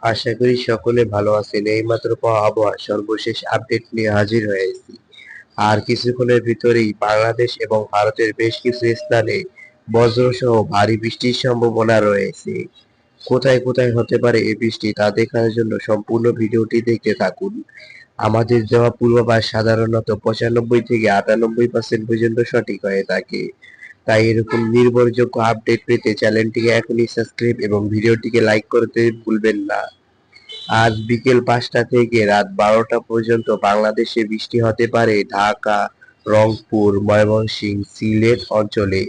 আশা করি সকলে ভালো আছেন। এইমাত্র পাওয়া আবহাওয়ার সর্বশেষ আপডেট নিয়ে হাজির হয়েছি। আর কিছুক্ষণের ভিতরেই বাংলাদেশ এবং ভারতের বেশ কিছু স্থানে বজ্রসহ ভারী বৃষ্টির সম্ভাবনা রয়েছে। কোথায় কোথায় হতে পারে এই বৃষ্টি তা দেখার জন্য সম্পূর্ণ ভিডিওটি দেখতে থাকুন। আমাদের দেওয়া পূর্বাভাস সাধারণত 95 থেকে 98% পর্যন্ত সঠিক হয়ে থাকে। তাই এরকম নির্ভরযোগ্য আপডেট পেতে চ্যানেলটিকে এখনই সাবস্ক্রাইব এবং ভিডিওটিকে লাইক করতে ভুলবেন না। আজ বিকেল 5টা থেকে রাত 12টা পর্যন্ত বাংলাদেশে বৃষ্টি হতে পারে ঢাকা, রংপুর, ময়মনসিংহ, সিলেট অঞ্চলে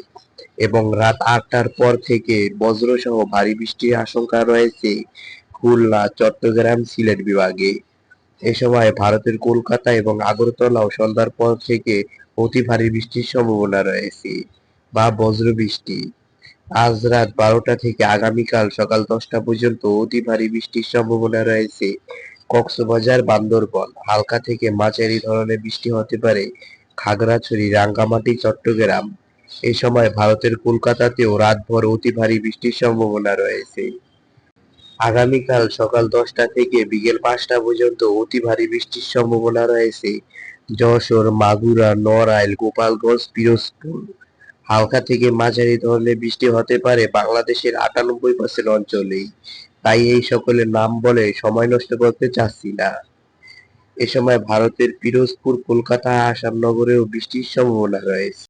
এবং রাত 8টার পর থেকে বজ্রসহ ভারী বৃষ্টির আশঙ্কা রয়েছে খুলনা, চট্টগ্রাম, সিলেট বিভাগে। এ সময় ভারতের কলকাতা এবং আগরতলাও সন্ধ্যার পর থেকে অতি ভারী বৃষ্টির সম্ভাবনা রয়েছে বা বজ্রবৃষ্টি। আজ রাত 12টা থেকে আগামীকাল সকাল 10টা পর্যন্ত অতি ভারী বৃষ্টির সম্ভাবনা রয়েছে কক্সবাজার, বান্দরবন। হালকা থেকে মাঝারি ধরনের বৃষ্টি হতে পারে খাগড়াছড়ি, রাঙ্গামাটি, চট্টগ্রাম। এই সময় ভারতের কলকাতাতেও রাতভর অতি ভারী বৃষ্টির সম্ভাবনা রয়েছে। আগামীকাল সকাল 10টা থেকে বিকেল 5টা পর্যন্ত অতি ভারী বৃষ্টির সম্ভাবনা রয়েছে যশোর, মাগুরা, নড়াইল, গোপালগঞ্জ, পিরোজপুর। হালকা থেকে মাঝারি ধরনের বৃষ্টি হতে পারে বাংলাদেশের 98% অঞ্চলেই। তাই এই সকলের নাম বলে সময় নষ্ট করতে চাচ্ছি না। এ সময় ভারতের পিরোজপুর, কলকাতা, আসামনগরেও বৃষ্টির সম্ভাবনা রয়েছে।